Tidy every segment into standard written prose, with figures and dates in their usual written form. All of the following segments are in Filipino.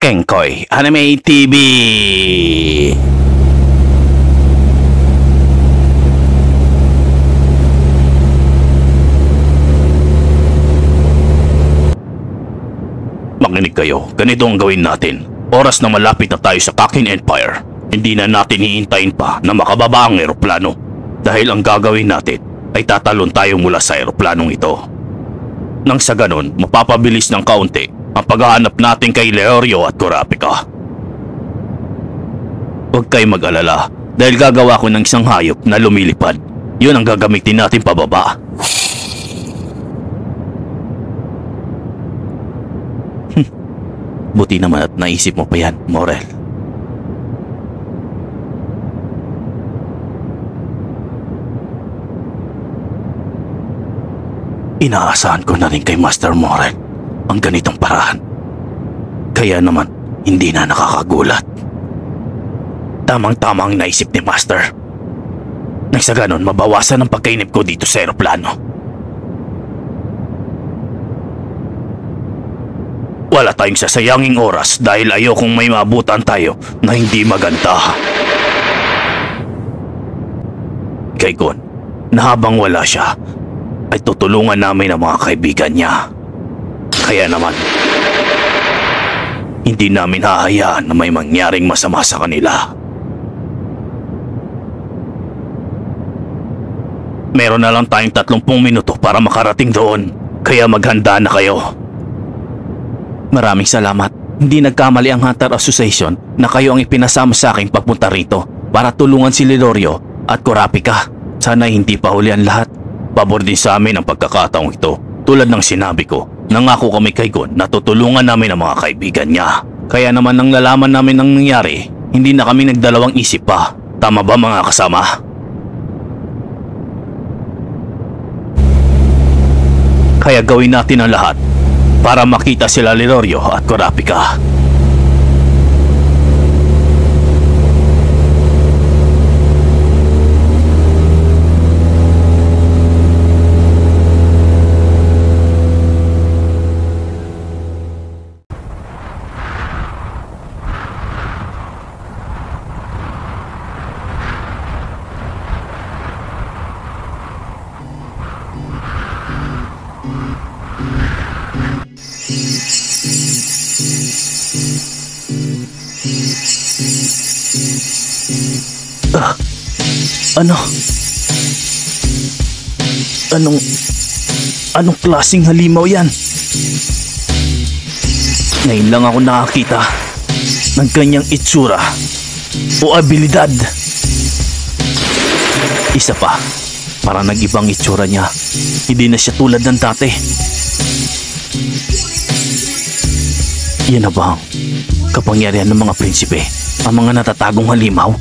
Engkoy Anime TV. Makinig kayo, ganito ang gawin natin. Oras na malapit na tayo sa Kakin Empire, hindi na natin hihintayin pa na makababa ang eroplano. Dahil ang gagawin natin ay tatalon tayo mula sa eroplanong ito. Nang sa ganon, mapapabilis ng kaunti ang paghahanap natin kay Leorio at Kurapika. Huwag kayo mag-alala dahil gagawa ko ng isang hayop na lumilipad. Yun ang gagamitin natin pababa. Buti naman at naisip mo pa yan, Morel. Inaasahan ko na rin kay Master Morel ang ganitong paraan. Kaya naman, hindi na nakakagulat. Tamang-tamang naisip ni Master. Nang sa ganon, mabawasan ang pagkainip ko dito sa eroplano. Wala tayong sasayanging oras dahil ayokong may maabutan tayo na hindi maganda. Kay Gon, na habang wala siya, ay tutulungan namin ang mga kaibigan niya. Kaya naman, hindi namin hahayaan na may mangyaring masama sa kanila. Meron na lang tayong 30 minuto para makarating doon, kaya maghanda na kayo. Maraming salamat. Hindi nagkamali ang Hunter Association na kayo ang ipinasama sa akin pagpunta rito para tulungan si Leorio at Kurapika. Sana hindi pa huli ang lahat. Pabor din sa amin ang pagkakataong ito. Tulad ng sinabi ko, nangako kami kay Gon na tutulungan namin ang mga kaibigan niya. Kaya naman nang nalaman namin ang nangyari, hindi na kami nagdalawang isip pa. Tama ba mga kasama? Kaya gawin natin ang lahat para makita sila Leorio at Kurapika. Anong klaseng halimaw yan? Ngayon lang ako nakakita ng ganyang itsura o abilidad. Isa pa, para nag-ibang itsura niya. Hindi na siya tulad ng dati. Yan na ba ang kapangyarihan ng mga prinsipe? Ang mga natatagong halimaw?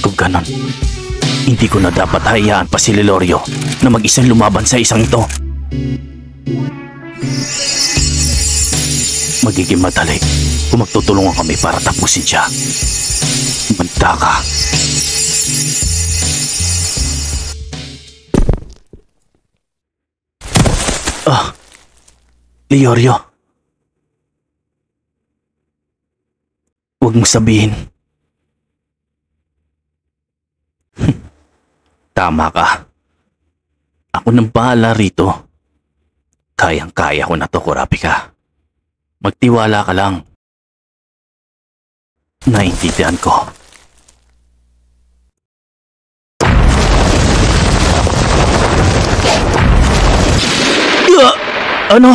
Kung ganon, hindi ko na dapat hayaan pa si Leorio na mag-isang lumaban sa isang ito. Magiging madali kung magtutulungan kami para tapusin siya. Manda ka. Leorio. Huwag mo sabihin. Tama ka. Ako nang bahala rito. Kayang-kaya ko na to, Kurapika. Magtiwala ka lang. Naintindihan ko. Ano?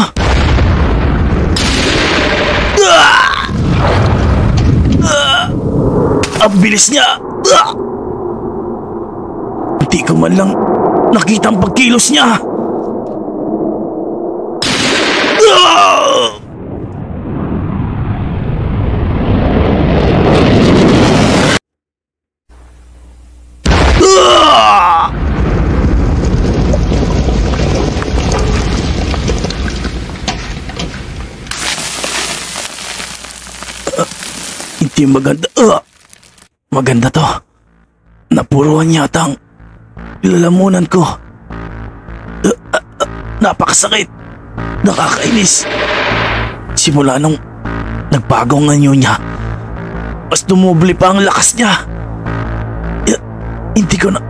Ang bilis niya! Hindi ko man lang nakita ang pagkilos niya. Hindi maganda. Maganda to. Napuruan yata ang lalamunan ko. Napakasakit. Nakakainis. Simula nung nagbago ang anyo niya, mas dumubli pa ang lakas niya. Hindi ko na...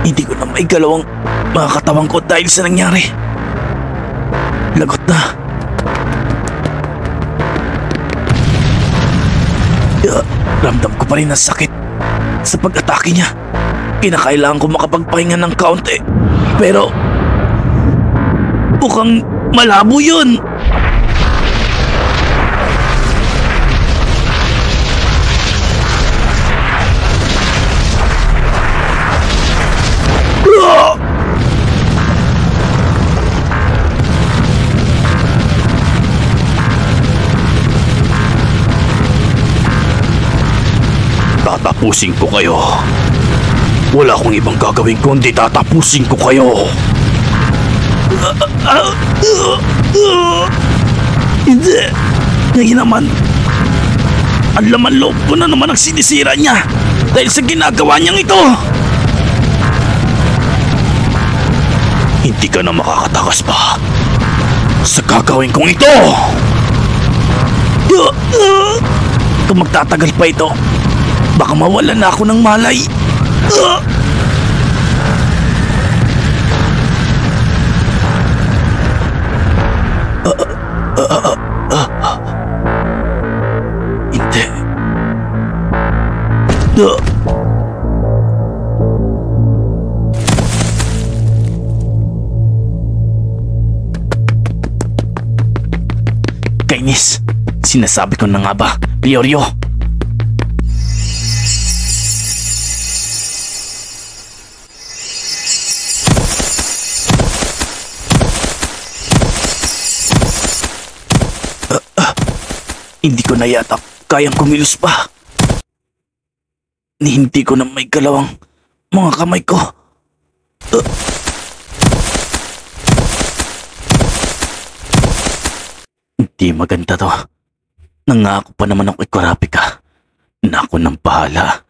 Hindi ko na maigalaw ang mga katawan ko dahil sa nangyari. Lagot na. Ramdam ko pa rin ang sakit sa pag-atake niya. Kinakailangan ko makapagpahinga ng kaunti. Pero mukhang malabo yun. Tatapusin ko kayo. Wala akong ibang gagawin kundi tatapusin ko kayo. Hindi. Ngayon naman, ang laman loob ko na naman ang sinisira niya dahil sa ginagawa niyang ito. Hindi ka na makakatakas pa sa gagawin kong ito. Kung magtatagal pa ito, baka mawalan na ako ng malay. Hindi. Kainis, sinasabi ko na nga ba, Leorio? Hindi ko na yata kayang kumilos pa. Hindi ko na may galawang mga kamay ko. Hindi maganda to. Nangako pa naman ako kay Kurapika na ako nang bahala.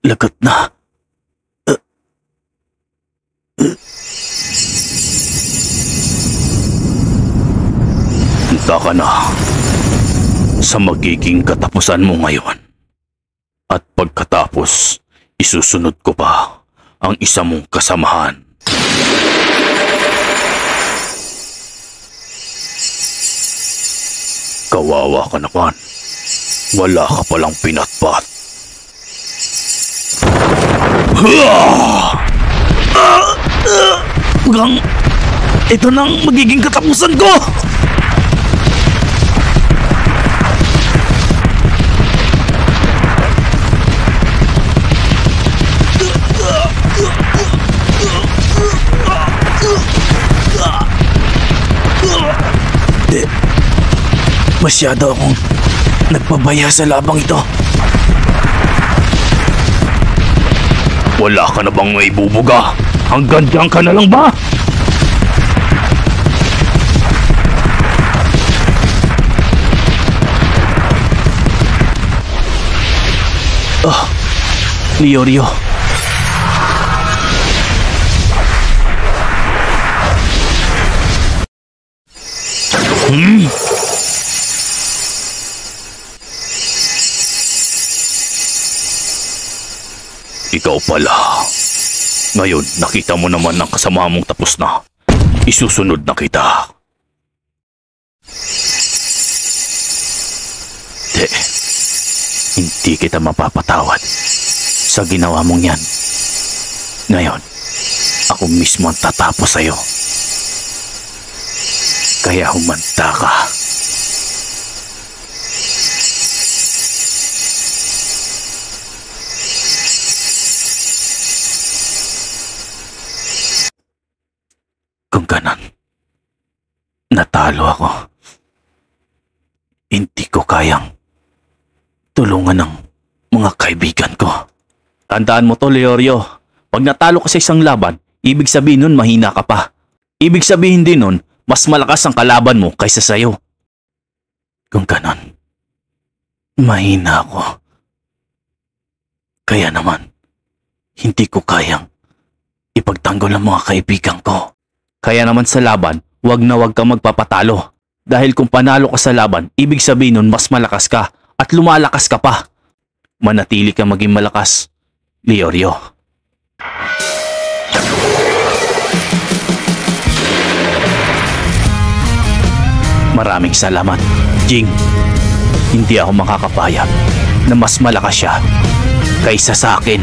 Lagot na. Handa ka na sa magiging katapusan mo ngayon. At pagkatapos, isusunod ko pa ang isa mong kasamahan. Kawawa ka naman. Wala ka palang pinatpat. Mukhang ito nang magiging katapusan ko. Masyado akong nagpabaya sa labang ito. Wala ka na bang may bubuga? Hanggang diyan ka na lang ba? Leorio. Ikaw pala. Ngayon, nakita mo naman ang kasama mong tapos na. Isusunod na kita. Hindi kita mapapatawad sa ginawa mong yan. Ngayon, ako mismo ang tatapos sa'yo. Kaya humanda ka. ganon, natalo ako. Hindi ko kayang tulungan ng mga kaibigan ko. Tandaan mo to, Leorio. Pag natalo ka sa isang laban, ibig sabihin nun mahina ka pa. Ibig sabihin din nun, mas malakas ang kalaban mo kaysa sayo. Kung ganon, mahina ako. Kaya naman, hindi ko kayang ipagtanggol ang mga kaibigan ko. Kaya naman sa laban, wag na wag kang magpapatalo. Dahil kung panalo ka sa laban, ibig sabihin nun mas malakas ka at lumalakas ka pa. Manatili kang maging malakas, Leorio. Maraming salamat, Jing. Hindi ako makakapayag na mas malakas siya kaysa sa akin.